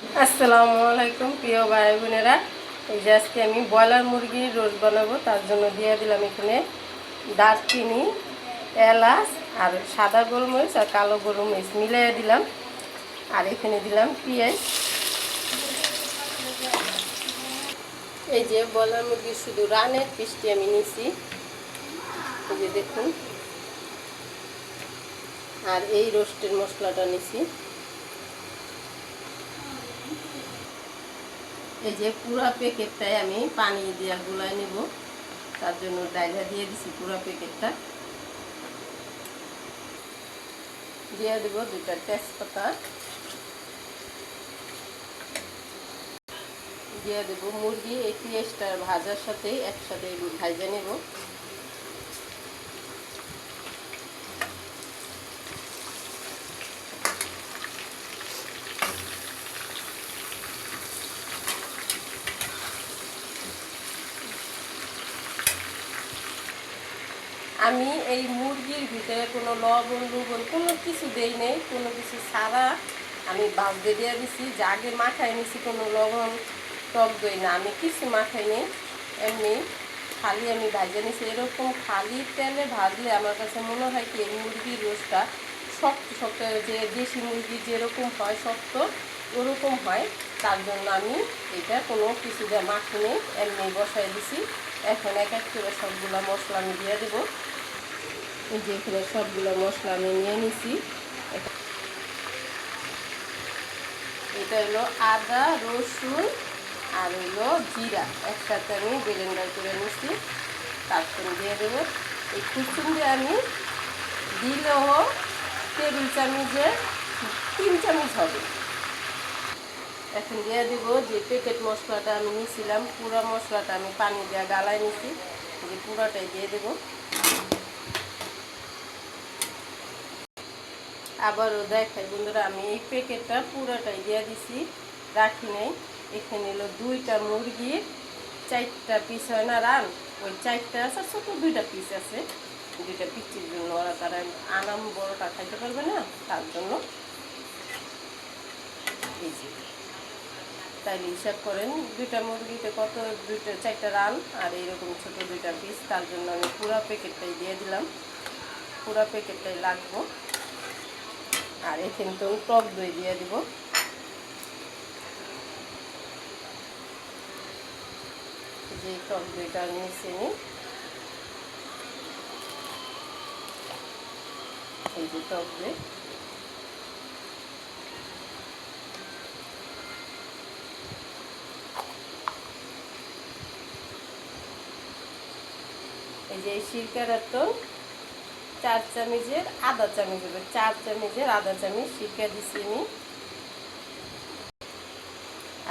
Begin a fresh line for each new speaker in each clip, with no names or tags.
আসসালামু আলাইকুম প্রিয় ভাই বোনেরা। এই যে আজকে আমি ব্রয়লার মুরগির রোস্ট বানাবো, তার জন্য দিয়ে দিলাম এখানে দারচিনি, এলাচ আর সাদা গোলমরিচ আর কালো গোলমরিচ মিলিয়ে দিলাম। আর এখানে দিলাম পেঁয়াজ। এই যে ব্রয়লার মুরগির শুধু রানের পিসটি আমি নিছি, এই যে দেখুন। আর এই রোস্টের মশলাটা নিছি। এই যে পুরা প্যাকেটটাই আমি পানি দিয়ে গুলাই নেব, তার জন্য ডাইলা দিয়ে দিছি। পুরা প্যাকেটটা দিয়ে দেব, দুইটা তেজপাতা দিয়ে দেব। মুরগি এই পেঁয়াজটা ভাজার সাথে একসাথে ভাজা নেব। আমি এই মুরগির ভিতরে কোনো লবণ লবণ কোনো কিছু দেই নেই, কোনো কিছু ছাড়া আমি ভাজতে দিয়ে দিছি। যে আগে মাখাই নিছি, কোনো লবণ টক দই না, আমি কিছু মাখাই নেই, এমনি খালি আমি ভাজে নিছি। এরকম খালি তেলে ভাজলে আমার কাছে মনে হয় কি এই মুরগির রোস্টটা শক্ত শক্ত, যে দেশি মুরগি যেরকম হয় শক্ত ওরকম হয়। তার জন্য আমি এটা কোনো কিছু দিয়ে মাখি নেই, এমনি বসাই দিছি। এখন এক এক করে সবগুলো মশলা আমি দিয়ে দেবো। এই যে এখানে সবগুলো মশলা আমি নিয়ে নিছি। এটা হলো আদা, রসুন আর হলো জিরা একসাথে আমি ব্লেন্ডার করে নিছি। তারপর দিয়ে দেবো এই কুচুমড়ি। আমি দিলেও টেবিল চামচের 3 চামচ হবে। এখন দিয়ে দেব যে প্যাকেট মশলাটা আমি নিয়েছিলাম, পুরো মশলাটা আমি পানি দিয়ে গালায় নিছি, যে পুরোটাই দিয়ে দেবো। আবারও দেখাই বন্ধুরা, আমি এই প্যাকেটটা পুরোটাই দিয়ে দিছি, রাখি নাই। এখানে হলো 2টা মুরগির 4টা পিস হয় না রান, ওই 4টা আছে, ছোটো 2টা পিস আছে। 2টা পিসের জন্য ওরা তারা আনাম বড়োটা খাইতে পারবে না, তার জন্য এই যে তাই হিসাব করেন 2টা মুরগিতে কত, 4টা রান আর এইরকম ছোটো 2টা পিস। তার জন্য আমি পুরো প্যাকেটটাই দিয়ে দিলাম, পুরো প্যাকেটটাই লাগবো। আর এখানে তো টক দই দিয়ে দিব। যে টক দইটা নিয়েছি এই যে টক দই, এই যে সিরকাটা তো 4 চামচের আধা চামচ হবে, 4 চামচের আধা চামচ সিরকা দিছি আমি।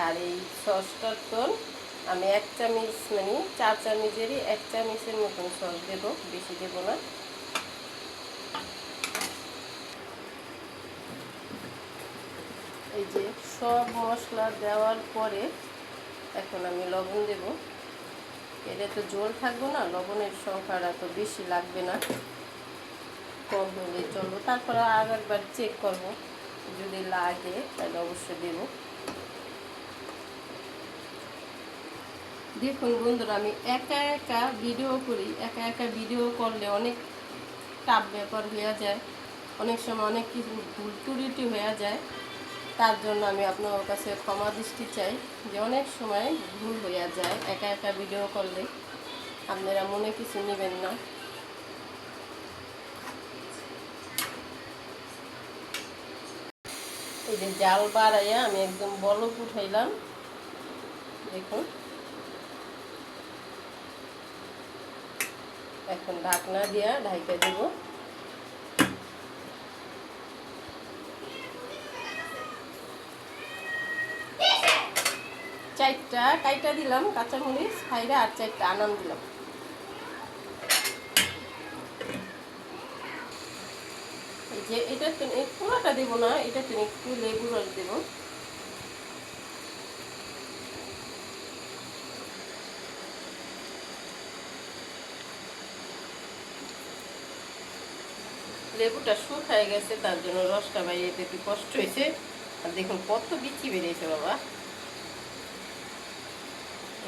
আর এই সসটার তো আমি 1 চামচ, মানে 4 চামচেরই 1 চামচের মতন সস দেব, বেশি দেব না। এই যে সব মশলা দেওয়ার পরে এখন আমি লবণ দেব। এটা তো ঝোল থাকবো না, লবণের সংখ্যাটা তো বেশি লাগবে না, কম হলে চলবো। তারপরে আর একবার চেক করব, যদি লাগে তাহলে অবশ্যই দেব। দেখুন বন্ধুরা, আমি একা একা ভিডিও করি, একা একা ভিডিও করলে অনেক টাফ ব্যাপার হয়ে যায়, অনেক সময় অনেক কিছু ভুল ত্রুটি হয়ে যায়। তার জন্য আমি আপনার কাছে ক্ষমা দৃষ্টি চাই, যে অনেক সময় ভুল হয়ে যায় একা একা ভিডিও করলে, আপনারা মনে কিছু নেবেন না। এই যে জাল বাড়াইয়া আমি একদম বলক উঠাইলাম, দেখুন। এখন ঢাকনা দিয়া ঢাইকা দেব। 4টা কাইটা দিলাম কাঁচামরিচ খাইরা, আর 4টা আনাম দিলাম। এই যে এটা তো পুরোটা দেবো না, এটা তো একটু লেবুর রস দেবো। লেবুটা শুকায় গেছে, তার জন্য রসটা বাইরে একটু কষ্ট হয়েছে। আর দেখুন কত বিচি বেরিয়েছে বাবা।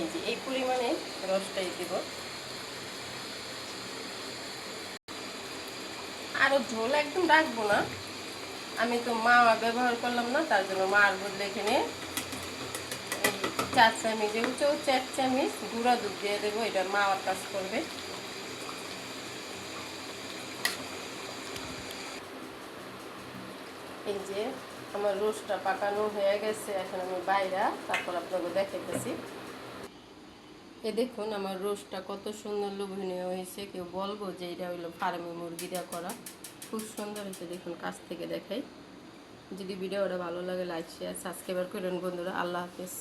এই যে এই পরিমাণে রসটাই দেব। আরও ঝোল একদম রাখবো না, আমি তো মাওয়া ব্যবহার করলাম না, তার জন্য মার বদলে এখানে এই 4 চামচ, যেহেতু 4 চামচ গুঁড়া দুধ দিয়ে দেবো, এটা মাওয়ার কাজ করবে। এই যে আমার রোস্টটা পাকানো হয়ে গেছে, এখন আমি বাইরা তারপর আপনাকে দেখাইতেছি। এ দেখুন আমার রোস্টটা কত সুন্দর লোভনীয় হয়েছে, কেউ বলবো যে এটা হইলো ফার্মে মুরগি দিয়ে করা, খুব সুন্দর হয়েছে। দেখুন কাছ থেকে দেখাই। যদি ভিডিওটা ভালো লাগে লাইক শেয়ার সাবস্ক্রাইব করুন বন্ধুরা। আল্লাহ হাফেজ।